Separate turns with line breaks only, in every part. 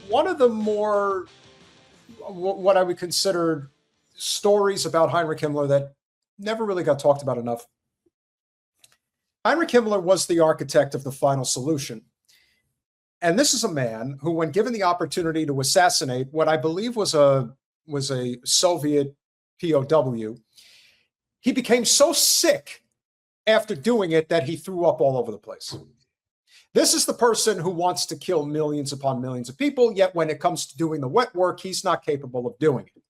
one of the more, what I would consider stories about Heinrich Himmler that never really got talked about enough. Heinrich Himmler was the architect of the final solution. And this is a man who, when given the opportunity to assassinate what I believe was a Soviet POW, he became so sick after doing it that he threw up all over the place. This is the person who wants to kill millions upon millions of people, yet when it comes to doing the wet work, he's not capable of doing it.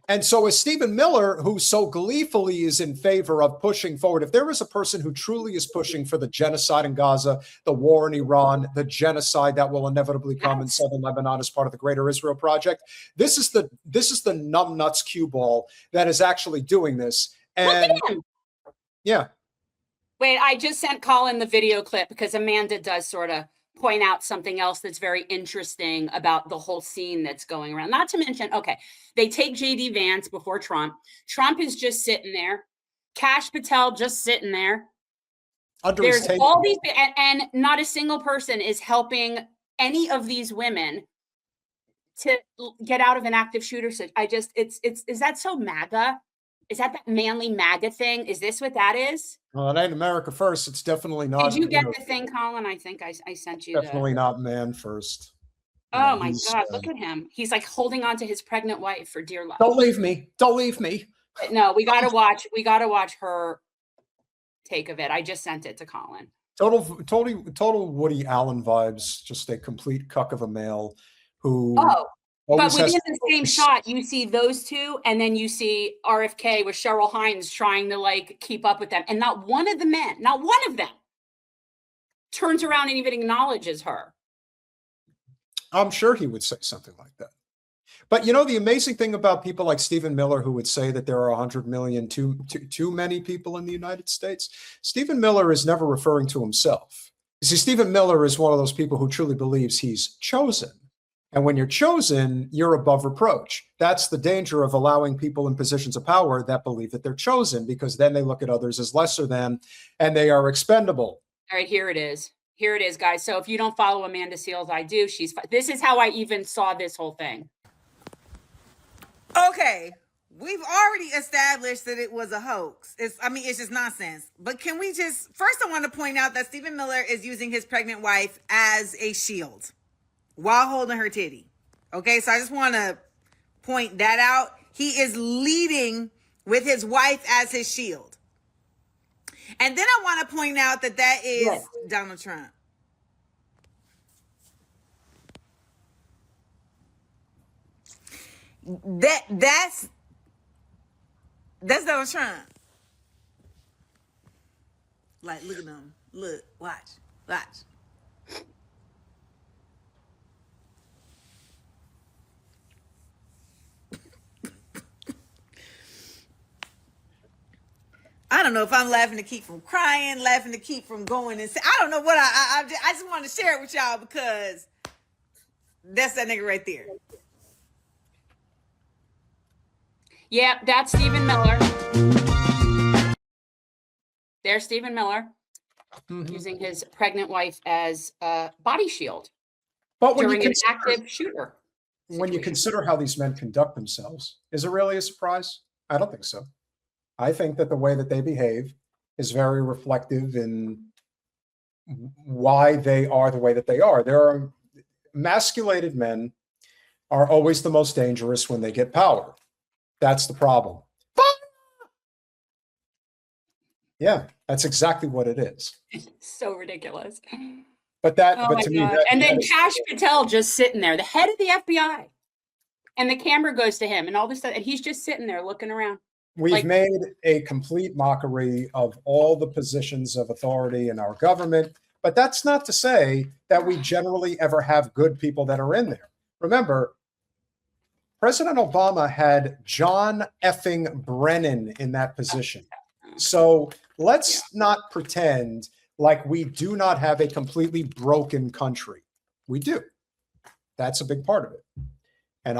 And so as Stephen Miller, who so gleefully is in favor of pushing forward, if there is a person who truly is pushing for the genocide in Gaza, the war in Iran, the genocide that will inevitably come in southern Lebanon as part of the Greater Israel Project, this is the numbnuts cue ball that is actually doing this. And yeah.
Wait, I just sent Colin the video clip because Amanda does sort of point out something else that's very interesting about the whole scene that's going around. Not to mention, okay, they take J.D. Vance before Trump. Trump is just sitting there. Kash Patel just sitting there. There's all these, and not a single person is helping any of these women to get out of an active shooter. Is that so MAGA? Is that manly MAGA thing? Is this what that is?
Well, it ain't America first. It's definitely not.
Did you get the thing, Colin? I think I sent you.
Definitely not man first.
Oh my God, look at him. He's like holding on to his pregnant wife for dear life.
Don't leave me. Don't leave me.
No, we gotta watch her take of it. I just sent it to Colin.
Total Woody Allen vibes. Just a complete cuck of a male who.
Oh. But within the same shot, you see those two, and then you see RFK with Cheryl Hines trying to like keep up with them. And not one of the men, not one of them turns around and even acknowledges her.
I'm sure he would say something like that. But you know, the amazing thing about people like Stephen Miller, who would say that there are 100 million too many people in the United States, Stephen Miller is never referring to himself. You see, Stephen Miller is one of those people who truly believes he's chosen. And when you're chosen, you're above reproach. That's the danger of allowing people in positions of power that believe that they're chosen, because then they look at others as lesser than, and they are expendable.
All right, here it is. Here it is, guys. So if you don't follow Amanda Seales, I do. This is how I even saw this whole thing.
Okay, we've already established that it was a hoax. It's just nonsense. But can we first I want to point out that Stephen Miller is using his pregnant wife as a shield while holding her titty. Okay, so I just want to point that out. He is leading with his wife as his shield. And then I want to point out that is Donald Trump. That's Donald Trump. Like, look at them. Look, watch. I don't know if I'm laughing to keep from crying, laughing to keep from going and I don't know what I just want to share it with y'all because that's that nigga right there.
Yeah, that's Stephen Miller. There's Stephen Miller using his pregnant wife as a body shield during an active shooter situation.
When you consider how these men conduct themselves, is it really a surprise? I don't think so. I think that the way that they behave is very reflective in why they are the way that they are. There are emasculated men are always the most dangerous when they get power. That's the problem. Yeah, that's exactly what it is.
So ridiculous.
But to me,
and then Kash Patel just sitting there, the head of the FBI, and the camera goes to him and all this stuff, and he's just sitting there looking around.
We've made a complete mockery of all the positions of authority in our government, but that's not to say that we generally ever have good people that are in there. Remember, President Obama had John effing Brennan in that position. So let's not pretend like we do not have a completely broken country. We do. That's a big part of it. And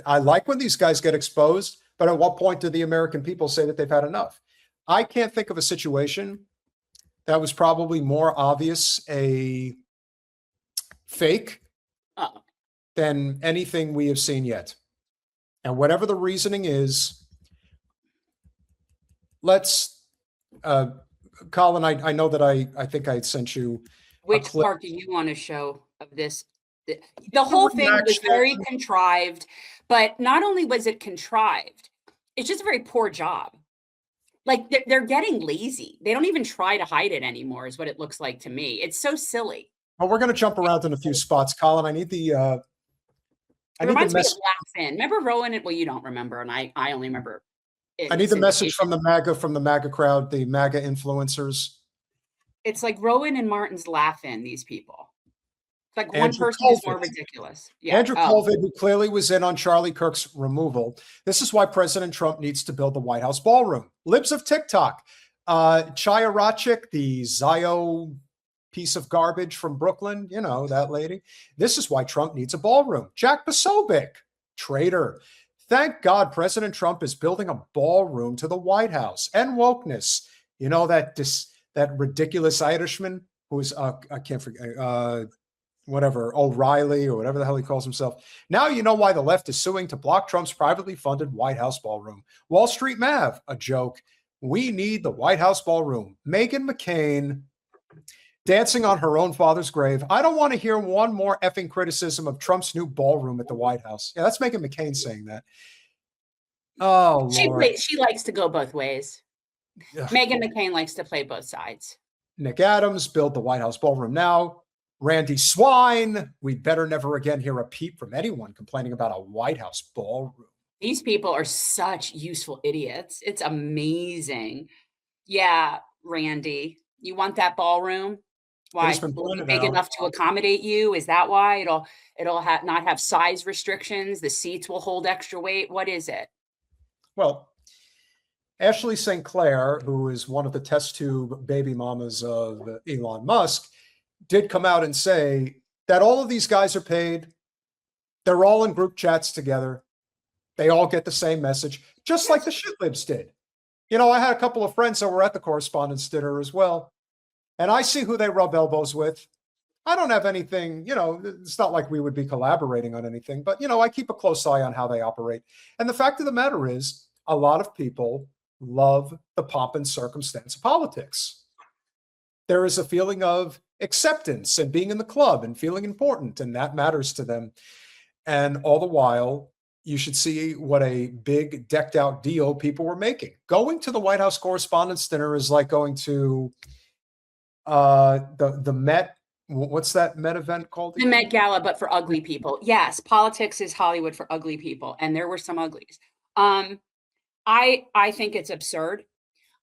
I like when these guys get exposed, but at what point do the American people say that they've had enough? I can't think of a situation that was probably more obvious a fake
Oh,
than anything we have seen yet. And whatever the reasoning is, let's, Colin, I know that I think I sent you a
which
clip.
part do you want to show of this? The whole thing was
reaction.
very contrived, but not only was it contrived, it's just a very poor job. Like they're getting lazy. They don't even try to hide it anymore, is what it looks like to me. It's so silly.
Well, we're going to jump around in a few spots. Colin, I need the
It reminds me of
message.
Laughing. Remember Rowan? Well, you don't remember, and I only remember.
I need the message from the MAGA crowd, the MAGA influencers.
It's like Rowan and Martin's laughing. These people. It's like one
Andrew
person is more
Colvin.
ridiculous. Yeah.
Andrew Colvin, who clearly was in on Charlie Kirk's removal. This is why President Trump needs to build the White House ballroom. Libs of TikTok. Chaya Rachik, the Zio piece of garbage from Brooklyn, you know, that lady. This is why Trump needs a ballroom. Jack Posobiec, traitor. Thank God President Trump is building a ballroom to the White House. And wokeness. You know, that ridiculous Irishman who's, I can't forget, whatever, O'Reilly or whatever the hell he calls himself. Now you know why the left is suing to block Trump's privately funded White House ballroom. Wall Street Mav, a joke. We need the White House ballroom. Meghan McCain dancing on her own father's grave. I don't want to hear one more effing criticism of Trump's new ballroom at the White House. Yeah, that's Meghan McCain saying that. Oh, Lord.
She likes to go both ways.
Ugh.
Meghan McCain likes to play both sides.
Nick Adams, build the White House ballroom now. Randy Swine, we'd better never again hear a peep from anyone complaining about a White House ballroom.
These people are such useful idiots. It's amazing. Yeah, Randy, you want that ballroom? Why?
It's been
Will it be
pointed
big
out.
enough to accommodate you? Is that why it'll not have size restrictions? The seats will hold extra weight. What is it?
Well, Ashley St. Clair, who is one of the test tube baby mamas of Elon Musk, did come out and say that all of these guys are paid. They're all in group chats together. They all get the same message, just like the shitlibs did. You know, I had a couple of friends that were at the correspondence dinner as well, and I see who they rub elbows with. I don't have anything, you know, it's not like we would be collaborating on anything, but, you know, I keep a close eye on how they operate. And the fact of the matter is, a lot of people love the pomp and circumstance of politics. There is a feeling of acceptance and being in the club and feeling important, and that matters to them. And all the while, you should see what a big decked out deal people were making. Going to the White House Correspondents' Dinner is like going to the Met. What's that Met event called?
The Met Gala, but for ugly people. Yes, politics is Hollywood for ugly people, and there were some uglies. I think it's absurd.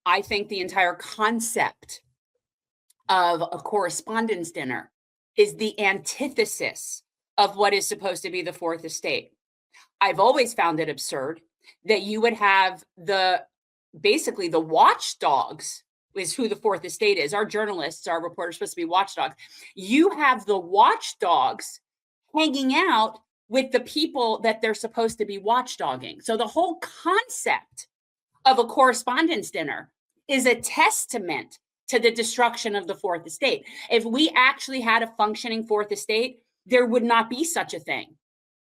I think the entire concept of a correspondence dinner is the antithesis of what is supposed to be the fourth estate. I've always found it absurd that you would have basically the watchdogs is who the fourth estate is. Our journalists, our reporters, supposed to be watchdogs. You have the watchdogs hanging out with the people that they're supposed to be watchdogging. So the whole concept of a correspondence dinner is a testament to the destruction of the fourth estate. If we actually had a functioning fourth estate, there would not be such a thing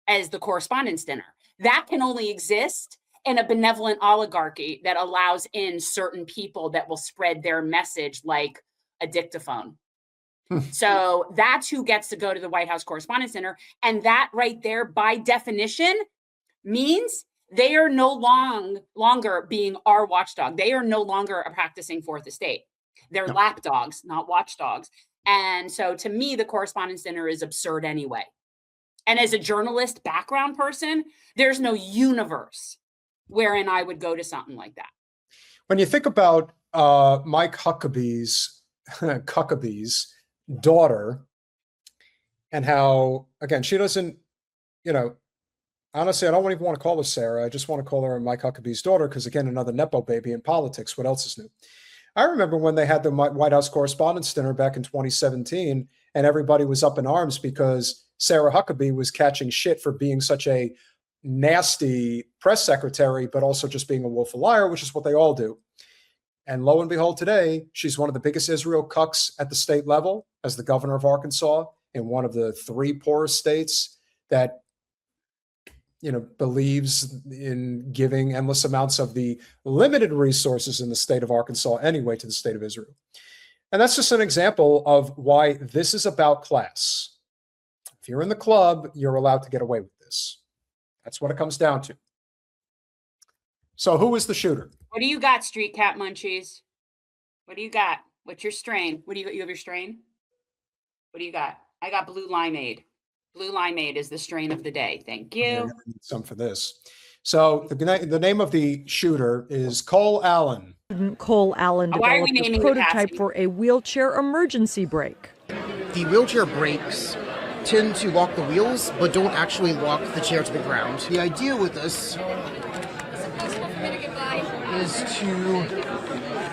as the correspondence dinner. That can only exist in a benevolent oligarchy that allows in certain people that will spread their message like a dictaphone. So that's who gets to go to the White House Correspondents' Dinner. And that right there, by definition, means they are no longer being our watchdog. They are no longer a practicing fourth estate. They're lapdogs, not watchdogs. And so to me, the Correspondents' Dinner is absurd anyway. And as a journalist background person, there's no universe wherein I would go to something like that.
When you think about Mike Huckabee's daughter and how, again, she doesn't, you know, honestly, I don't even want to call her Sarah. I just want to call her Mike Huckabee's daughter because, again, another Nepo baby in politics. What else is new? I remember when they had the White House Correspondents' Dinner back in 2017, and everybody was up in arms because Sarah Huckabee was catching shit for being such a nasty press secretary, but also just being a woeful liar, which is what they all do. And lo and behold, today, she's one of the biggest Israel cucks at the state level as the governor of Arkansas. in one of the 3 poorest states that, believes in giving endless amounts of the limited resources in the state of Arkansas anyway to the state of Israel. And that's just an example of why this is about class. If you're in the club, you're allowed to get away with this. That's what it comes down to. So who is the shooter?
What do you got, Street Cat Munchies? What do you got? What's your strain? What do you have your strain? What do you got? I got blue limeade. Blue limeade is the strain of the day. Thank you.
Yeah, I need some for this. So the name of the shooter is Cole Allen.
Cole Allen
Why are we
developed a
naming the
prototype
Patsy?
for a wheelchair emergency brake.
The wheelchair brakes tend to lock the wheels, but don't actually lock the chair to the ground. The idea with this is to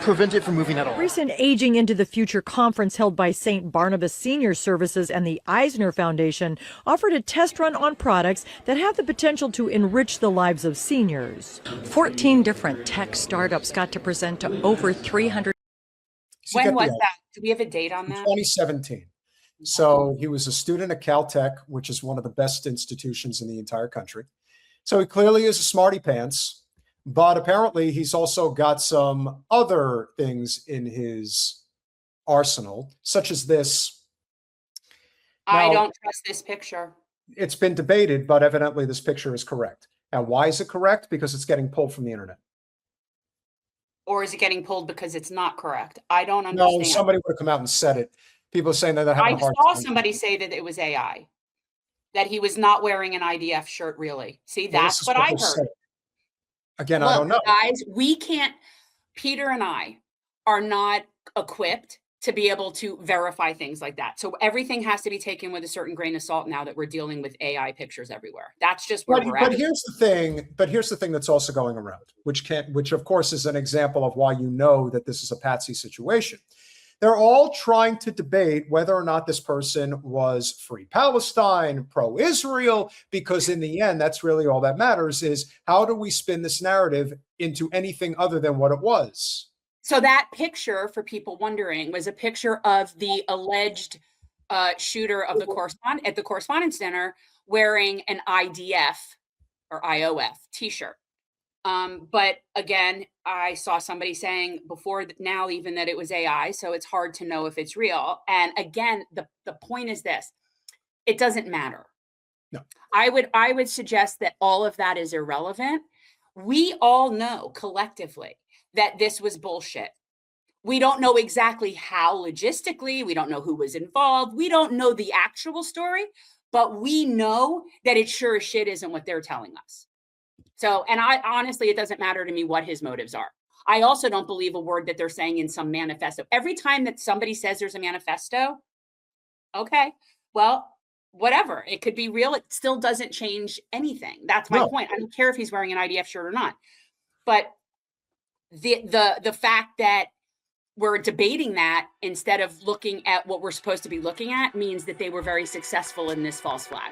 prevent it from moving at all.
Recent Aging into the Future conference held by St. Barnabas Senior Services and the Eisner Foundation offered a test run on products that have the potential to enrich the lives of seniors.
14 different tech startups got to present to over 300.
So you
When
get
was
the
that? Do we have a date on
idea.
that?
2017. So he was a student at Caltech, which is one of the best institutions in the entire country. So he clearly is a smarty pants. But apparently he's also got some other things in his arsenal, such as this.
I
Now,
don't trust this picture.
it's been debated, but evidently this picture is correct. Now, why is it correct? Because it's getting pulled from the internet.
Or is it getting pulled because it's not correct? I don't
No,
understand.
somebody would have come out and said it. People are saying that they're having
I
a hard
saw
time.
somebody say that it was AI, that he was not wearing an IDF shirt, really. See,
Well, this
that's
is
what I
they're
heard.
saying. Again, I don't know.
Guys, we can't, Peter and I are not equipped to be able to verify things like that. So everything has to be taken with a certain grain of salt now that we're dealing with AI pictures everywhere. That's just where we're
But
at.
here's the thing that's also going around, which of course is an example of why you know that this is a patsy situation. They're all trying to debate whether or not this person was free Palestine, pro-Israel, because in the end, that's really all that matters is how do we spin this narrative into anything other than what it was?
So that picture, for people wondering, was a picture of the alleged shooter of the Correspondence Center wearing an IDF or IOF t-shirt. But again, I saw somebody saying before now even that it was AI, so it's hard to know if it's real. And again, the point is this: it doesn't matter.
No.
I would suggest that all of that is irrelevant. We all know collectively that this was bullshit. We don't know exactly how logistically, we don't know who was involved, we don't know the actual story, but we know that it sure as shit isn't what they're telling us. So, and I honestly, it doesn't matter to me what his motives are. I also don't believe a word that they're saying in some manifesto. Every time that somebody says there's a manifesto, okay, well, whatever. It could be real. It still doesn't change anything. That's my point. I don't care if he's wearing an IDF shirt or not. But the fact that we're debating that instead of looking at what we're supposed to be looking at means that they were very successful in this false flag.